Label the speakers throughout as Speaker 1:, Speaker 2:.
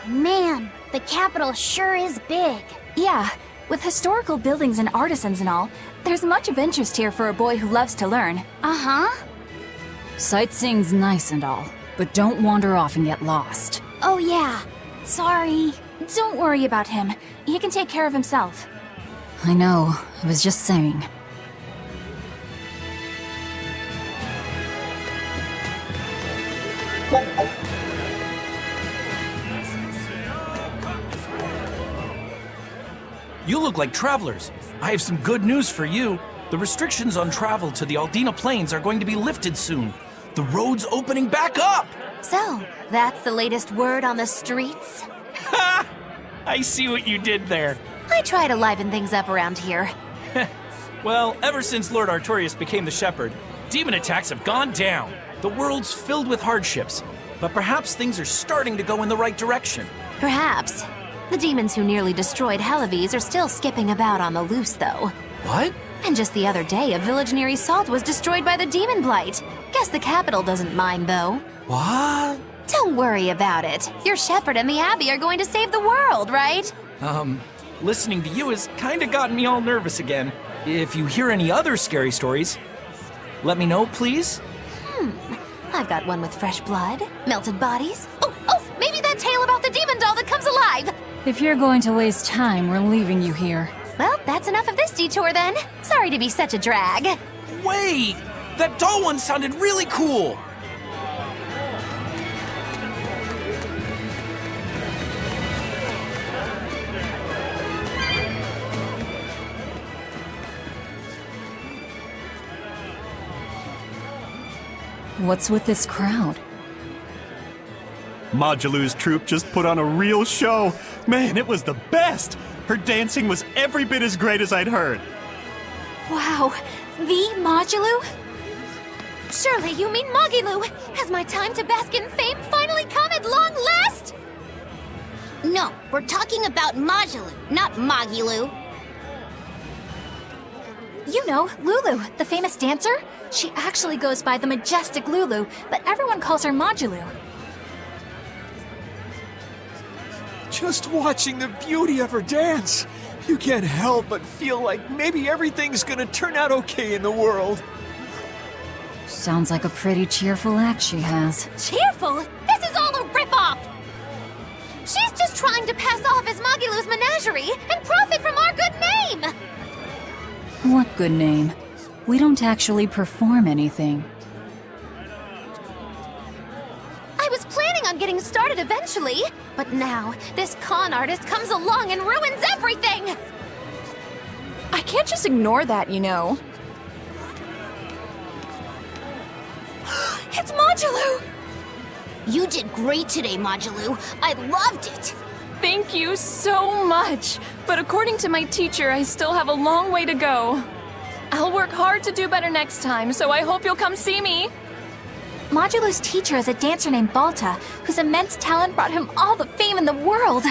Speaker 1: Man, the capital sure is big.
Speaker 2: Yeah, with historical buildings and artisans and all, there's much of interest here for a boy who loves to learn.
Speaker 1: Uh-huh.
Speaker 3: Sightseeing's nice and all, but don't wander off and get lost.
Speaker 1: Oh yeah. Sorry.
Speaker 2: Don't worry about him. He can take care of himself.
Speaker 3: I know, I was just saying.
Speaker 4: You look like travelers. I have some good news for you. The restrictions on travel to the Aldina Plains are going to be lifted soon. The road's opening back up!
Speaker 2: So, that's the latest word on the streets?
Speaker 4: Ha! I see what you did there.
Speaker 2: I try to liven things up around here.
Speaker 4: Well, ever since Lord Artorius became the Shepherd, demon attacks have gone down. The world's filled with hardships, but perhaps things are starting to go in the right direction.
Speaker 2: Perhaps. The demons who nearly destroyed Halavis are still skipping about on the loose, though.
Speaker 4: What?
Speaker 2: And just the other day, a village near Salt was destroyed by the demon blight. Guess the capital doesn't mind, though.
Speaker 4: What?
Speaker 2: Don't worry about it. Your shepherd and the Abbey are going to save the world, right?
Speaker 4: Listening to you has kinda gotten me all nervous again. If you hear any other scary stories, let me know, please.
Speaker 2: I've got one with fresh blood, melted bodies. Oh, maybe that tale about the demon doll that comes alive!
Speaker 3: If you're going to waste time, we're leaving you here.
Speaker 2: Well, that's enough of this detour then. Sorry to be such a drag.
Speaker 4: Wait! That doll one sounded really cool!
Speaker 3: What's with this crowd?
Speaker 5: Magelou's troupe just put on a real show. Man, it was the best! Her dancing was every bit as great as I'd heard.
Speaker 2: Wow, the Majelu? Surely you mean Magilou! Has my time to bask in fame finally come at long last?
Speaker 1: No, we're talking about Majelu, not Magilou.
Speaker 2: You know, Lulu, the famous dancer? She actually goes by the majestic Lulu, but everyone calls her Majelu.
Speaker 6: Just watching the beauty of her dance, you can't help but feel like maybe everything's gonna turn out okay in the world.
Speaker 3: Sounds like a pretty cheerful act she has.
Speaker 2: Cheerful? This is all a ripoff! She's just trying to pass off as Magilou's menagerie and profit from our good name!
Speaker 3: What good name? We don't actually perform anything.
Speaker 2: I was planning on getting started eventually, but now this con artist comes along and ruins everything!
Speaker 7: I can't just ignore that, you know.
Speaker 2: It's Majelu!
Speaker 1: You did great today, Majelu. I loved it.
Speaker 7: Thank you so much. But according to my teacher, I still have a long way to go. I'll work hard to do better next time, so I hope you'll come see me.
Speaker 2: Magelu's teacher is a dancer named Balta, whose immense talent brought him all the fame in the world.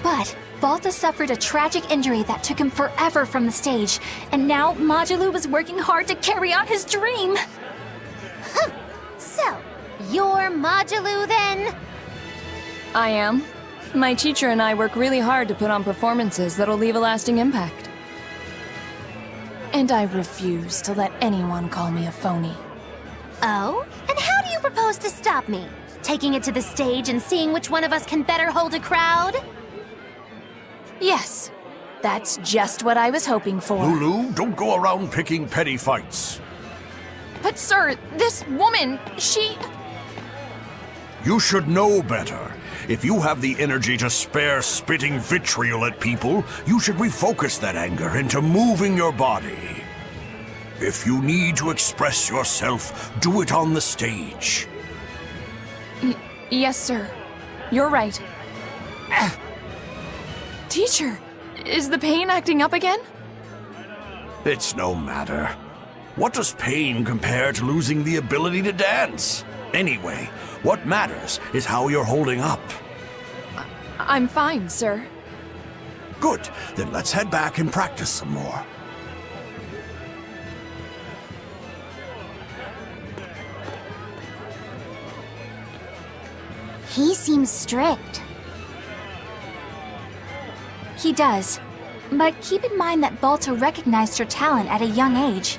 Speaker 2: But Balta suffered a tragic injury that took him forever from the stage, and now Majelu was working hard to carry out his dream.
Speaker 1: So, you're Majelu then?
Speaker 7: I am. My teacher and I work really hard to put on performances that'll leave a lasting impact. And I refuse to let anyone call me a phony.
Speaker 2: Oh? And how do you propose to stop me? Taking it to the stage and seeing which one of us can better hold a crowd?
Speaker 7: Yes, that's just what I was hoping for.
Speaker 8: Lulu, don't go around picking petty fights.
Speaker 7: But sir, this woman, she...
Speaker 8: You should know better. If you have the energy to spare spitting vitriol at people, you should refocus that anger into moving your body. If you need to express yourself, do it on the stage.
Speaker 7: Yes, sir. You're right. Teacher, is the pain acting up again?
Speaker 8: It's no matter. What does pain compare to losing the ability to dance? Anyway, what matters is how you're holding up.
Speaker 7: I'm fine, sir.
Speaker 8: Good, then let's head back and practice some more.
Speaker 1: He seems strict.
Speaker 2: He does. But keep in mind that Balta recognized her talent at a young age.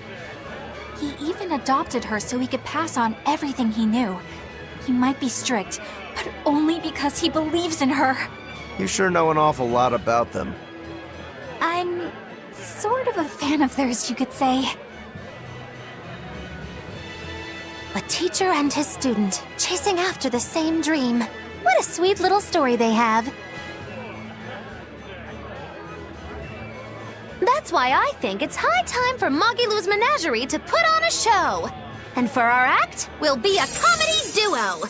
Speaker 2: He even adopted her so he could pass on everything he knew. He might be strict, but only because he believes in her.
Speaker 9: You sure know an awful lot about them.
Speaker 2: I'm sort of a fan of theirs, you could say. A teacher and his student, chasing after the same dream. What a sweet little story they have. That's why I think it's high time for Magilou's menagerie to put on a show. And for our act, we'll be a comedy duo.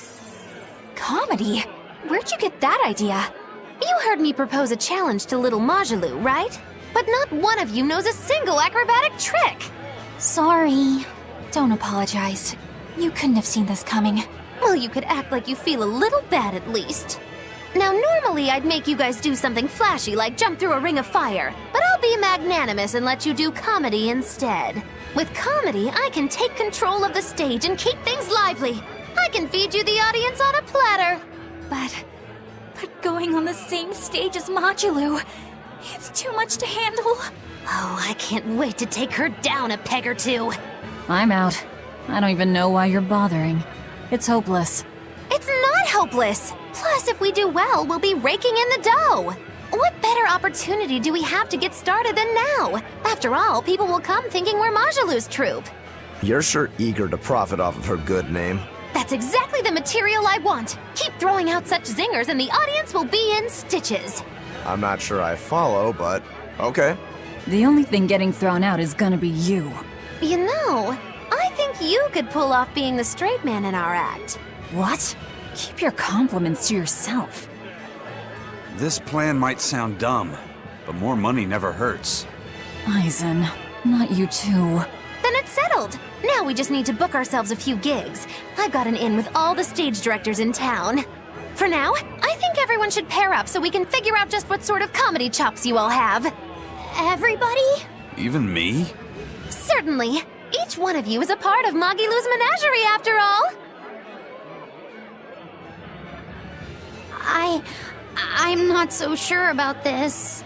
Speaker 2: Comedy? Where'd you get that idea? You heard me propose a challenge to little Majelu, right? But not one of you knows a single acrobatic trick. Sorry. Don't apologize. You couldn't have seen this coming. Well, you could act like you feel a little bad at least. Now, normally I'd make you guys do something flashy like jump through a ring of fire, but I'll be magnanimous and let you do comedy instead. With comedy, I can take control of the stage and keep things lively. I can feed you the audience on a platter. But going on the same stage as Majelu, it's too much to handle. Oh, I can't wait to take her down a peg or two.
Speaker 3: I'm out. I don't even know why you're bothering. It's hopeless.
Speaker 2: It's not hopeless. Plus, if we do well, we'll be raking in the dough. What better opportunity do we have to get started than now? After all, people will come thinking we're Majelu's troupe.
Speaker 9: You're sure eager to profit off of her good name.
Speaker 2: That's exactly the material I want. Keep throwing out such zingers and the audience will be in stitches.
Speaker 9: I'm not sure I follow, but okay.
Speaker 3: The only thing getting thrown out is gonna be you.
Speaker 2: You know, I think you could pull off being the straight man in our act.
Speaker 3: What? Keep your compliments to yourself.
Speaker 10: This plan might sound dumb, but more money never hurts.
Speaker 3: Eisen, not you too.
Speaker 2: Then it's settled. Now we just need to book ourselves a few gigs. I've got an in with all the stage directors in town. For now, I think everyone should pair up so we can figure out just what sort of comedy chops you all have. Everybody?
Speaker 10: Even me?
Speaker 2: Certainly. Each one of you is a part of Magilou's menagerie, after all.
Speaker 1: I'm not so sure about this.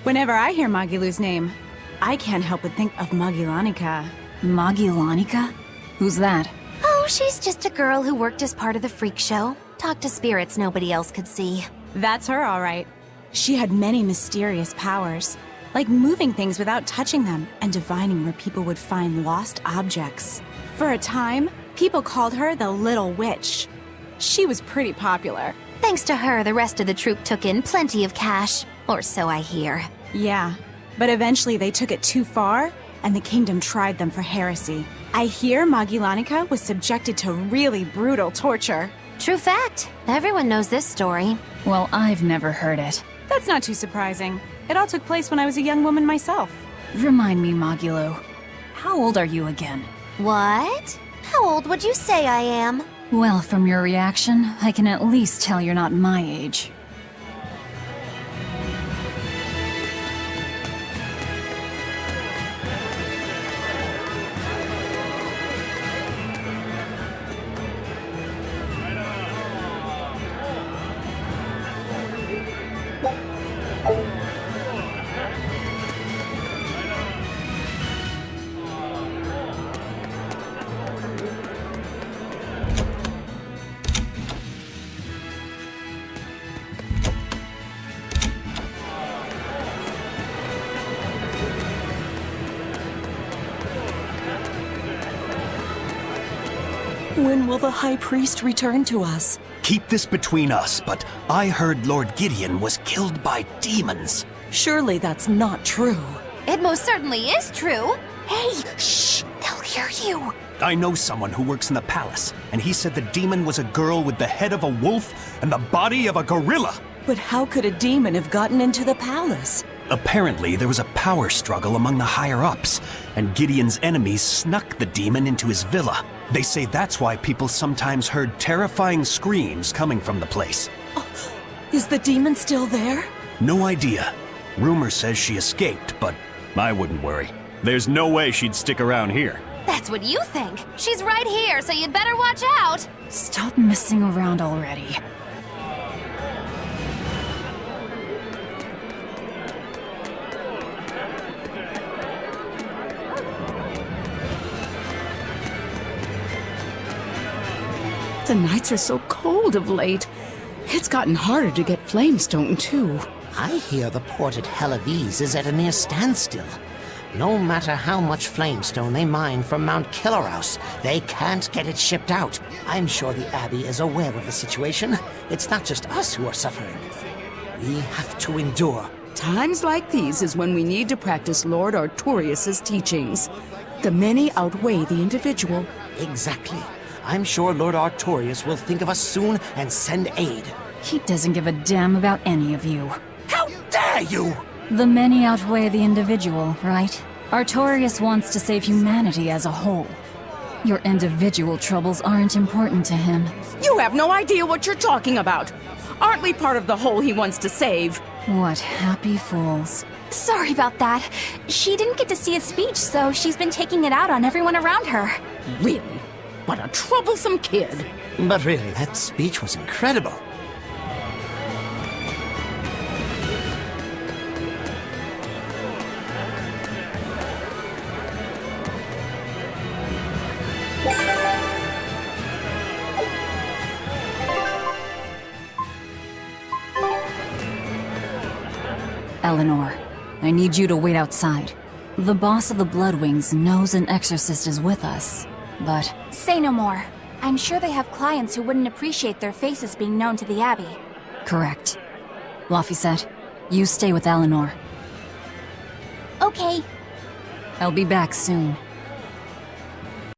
Speaker 11: Whenever I hear Magilou's name, I can't help but think of Magilanica.
Speaker 3: Magilanica? Who's that?
Speaker 2: Oh, she's just a girl who worked as part of the freak show. Talked to spirits nobody else could see.
Speaker 11: That's her, all right. She had many mysterious powers, like moving things without touching them and divining where people would find lost objects. For a time, people called her the Little Witch. She was pretty popular.
Speaker 2: Thanks to her, the rest of the troupe took in plenty of cash, or so I hear.
Speaker 11: Yeah, but eventually they took it too far, and the kingdom tried them for heresy. I hear Magilanica was subjected to really brutal torture.
Speaker 2: True fact. Everyone knows this story.
Speaker 3: Well, I've never heard it.
Speaker 11: That's not too surprising. It all took place when I was a young woman myself.
Speaker 3: Remind me, Magilou. How old are you again?
Speaker 2: What? How old would you say I am?
Speaker 3: Well, from your reaction, I can at least tell you're not my age.
Speaker 12: When will the High Priest return to us?
Speaker 5: Keep this between us, but I heard Lord Gideon was killed by demons.
Speaker 12: Surely that's not true.
Speaker 2: It most certainly is true. Hey, shh, they'll hear you.
Speaker 5: I know someone who works in the palace, and he said the demon was a girl with the head of a wolf and the body of a gorilla.
Speaker 12: But how could a demon have gotten into the palace?
Speaker 5: Apparently, there was a power struggle among the higher-ups, and Gideon's enemies snuck the demon into his villa. They say that's why people sometimes heard terrifying screams coming from the place.
Speaker 12: Oh, is the demon still there?
Speaker 5: No idea. Rumor says she escaped, but I wouldn't worry. There's no way she'd stick around here.
Speaker 2: That's what you think. She's right here, so you'd better watch out.
Speaker 3: Stop messing around already.
Speaker 13: The nights are so cold of late. It's gotten harder to get flamestone, too.
Speaker 14: I hear the port at Helavis is at a near standstill. No matter how much flamestone they mine from Mount Killerhouse, they can't get it shipped out. I'm sure the Abbey is aware of the situation. It's not just us who are suffering. We have to endure.
Speaker 13: Times like these is when we need to practice Lord Artorius' teachings. The many outweigh the individual.
Speaker 14: Exactly. I'm sure Lord Artorius will think of us soon and send aid.
Speaker 3: He doesn't give a damn about any of you.
Speaker 14: How dare you!
Speaker 3: The many outweigh the individual, right? Artorius wants to save humanity as a whole. Your individual troubles aren't important to him.
Speaker 13: You have no idea what you're talking about. Aren't we part of the whole he wants to save?
Speaker 3: What happy fools.
Speaker 2: Sorry about that. She didn't get to see his speech, so she's been taking it out on everyone around her.
Speaker 13: Really? What a troublesome kid.
Speaker 14: But really, that speech was incredible.
Speaker 3: Eleanor, I need you to wait outside. The boss of the Bloodwings knows an exorcist is with us, but...
Speaker 2: Say no more. I'm sure they have clients who wouldn't appreciate their faces being known to the Abbey.
Speaker 3: Correct. Laphicet, you stay with Eleanor.
Speaker 2: Okay.
Speaker 3: I'll be back soon.